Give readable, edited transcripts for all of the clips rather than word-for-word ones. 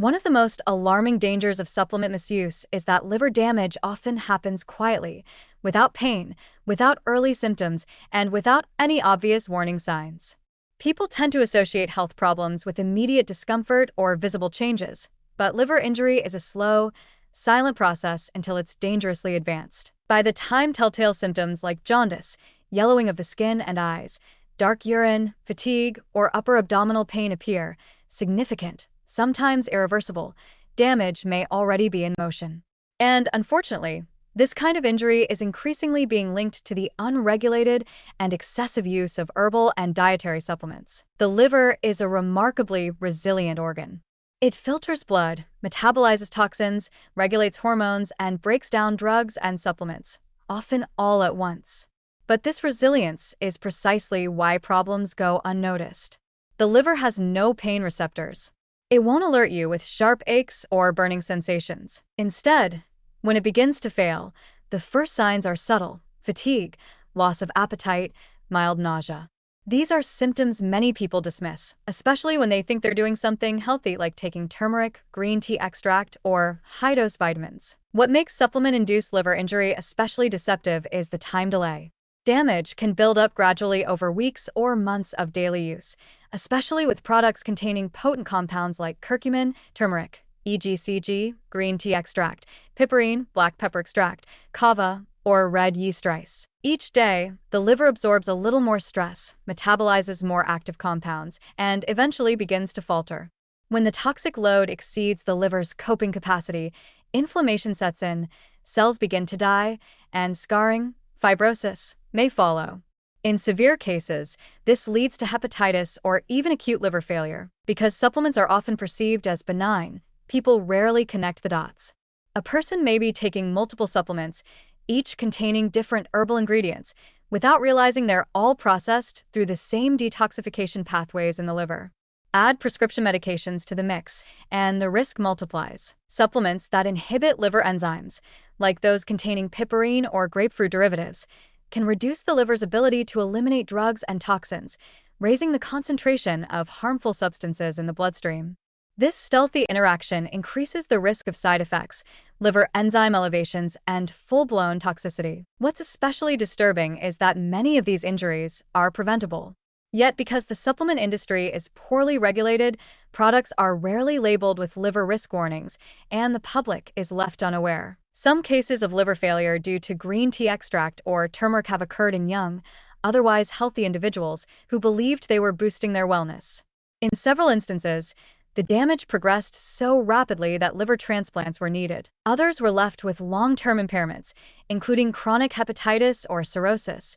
One of the most alarming dangers of supplement misuse is that liver damage often happens quietly, without pain, without early symptoms, and without any obvious warning signs. People tend to associate health problems with immediate discomfort or visible changes, but liver injury is a slow, silent process until it's dangerously advanced. By the time telltale symptoms like jaundice, yellowing of the skin and eyes, dark urine, fatigue, or upper abdominal pain appear, significant, sometimes irreversible, damage may already be in motion. And unfortunately, this kind of injury is increasingly being linked to the unregulated and excessive use of herbal and dietary supplements. The liver is a remarkably resilient organ. It filters blood, metabolizes toxins, regulates hormones, and breaks down drugs and supplements, often all at once. But this resilience is precisely why problems go unnoticed. The liver has no pain receptors. It won't alert you with sharp aches or burning sensations. Instead, when it begins to fail, the first signs are subtle: fatigue, loss of appetite, mild nausea. These are symptoms many people dismiss, especially when they think they're doing something healthy like taking turmeric, green tea extract, or high-dose vitamins. What makes supplement-induced liver injury especially deceptive is the time delay. Damage can build up gradually over weeks or months of daily use, especially with products containing potent compounds like curcumin, turmeric, EGCG, green tea extract, piperine, black pepper extract, kava, or red yeast rice. Each day, the liver absorbs a little more stress, metabolizes more active compounds, and eventually begins to falter. When the toxic load exceeds the liver's coping capacity, inflammation sets in, cells begin to die, and scarring, fibrosis, may follow. In severe cases, this leads to hepatitis or even acute liver failure. Because supplements are often perceived as benign, people rarely connect the dots. A person may be taking multiple supplements, each containing different herbal ingredients, without realizing they're all processed through the same detoxification pathways in the liver. Add prescription medications to the mix, and the risk multiplies. Supplements that inhibit liver enzymes, like those containing piperine or grapefruit derivatives, can reduce the liver's ability to eliminate drugs and toxins, raising the concentration of harmful substances in the bloodstream. This stealthy interaction increases the risk of side effects, liver enzyme elevations, and full-blown toxicity. What's especially disturbing is that many of these injuries are preventable. Yet, because the supplement industry is poorly regulated, products are rarely labeled with liver risk warnings, and the public is left unaware. Some cases of liver failure due to green tea extract or turmeric have occurred in young, otherwise healthy individuals who believed they were boosting their wellness. In several instances, the damage progressed so rapidly that liver transplants were needed. Others were left with long-term impairments, including chronic hepatitis or cirrhosis,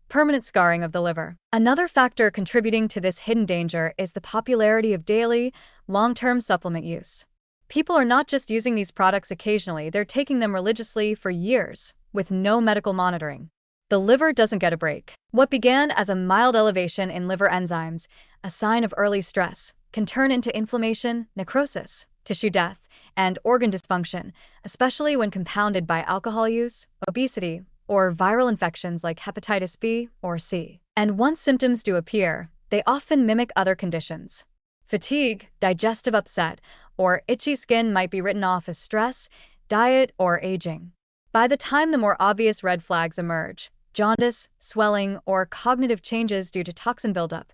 permanent scarring of the liver. Another factor contributing to this hidden danger is the popularity of daily, long-term supplement use. People are not just using these products occasionally, they're taking them religiously for years, with no medical monitoring. The liver doesn't get a break. What began as a mild elevation in liver enzymes, a sign of early stress, can turn into inflammation, necrosis, tissue death, and organ dysfunction, especially when compounded by alcohol use, obesity, or viral infections like hepatitis B or C. And once symptoms do appear, they often mimic other conditions. Fatigue, digestive upset, or itchy skin might be written off as stress, diet, or aging. By the time the more obvious red flags emerge, jaundice, swelling, or cognitive changes due to toxin buildup,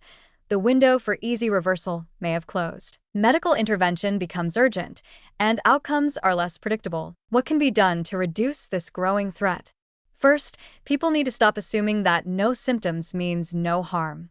the window for easy reversal may have closed. Medical intervention becomes urgent, and outcomes are less predictable. What can be done to reduce this growing threat? First, people need to stop assuming that no symptoms means no harm.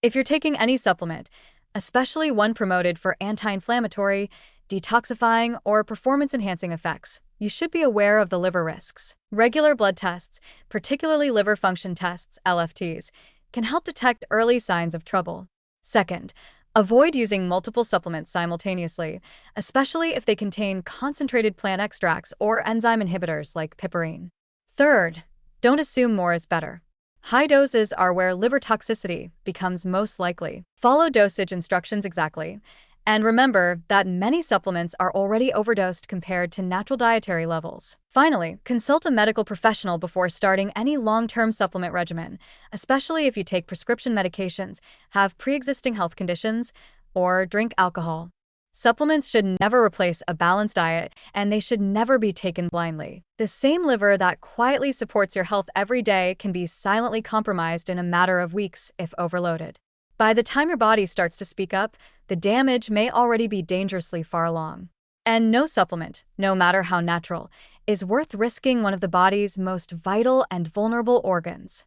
If you're taking any supplement, especially one promoted for anti-inflammatory, detoxifying, or performance-enhancing effects, you should be aware of the liver risks. Regular blood tests, particularly liver function tests, LFTs, can help detect early signs of trouble. Second, avoid using multiple supplements simultaneously, especially if they contain concentrated plant extracts or enzyme inhibitors like piperine. Third, don't assume more is better. High doses are where liver toxicity becomes most likely. Follow dosage instructions exactly, and remember that many supplements are already overdosed compared to natural dietary levels. Finally, consult a medical professional before starting any long-term supplement regimen, especially if you take prescription medications, have pre-existing health conditions, or drink alcohol. Supplements should never replace a balanced diet, and they should never be taken blindly. The same liver that quietly supports your health every day can be silently compromised in a matter of weeks if overloaded. By the time your body starts to speak up, the damage may already be dangerously far along. And no supplement, no matter how natural, is worth risking one of the body's most vital and vulnerable organs.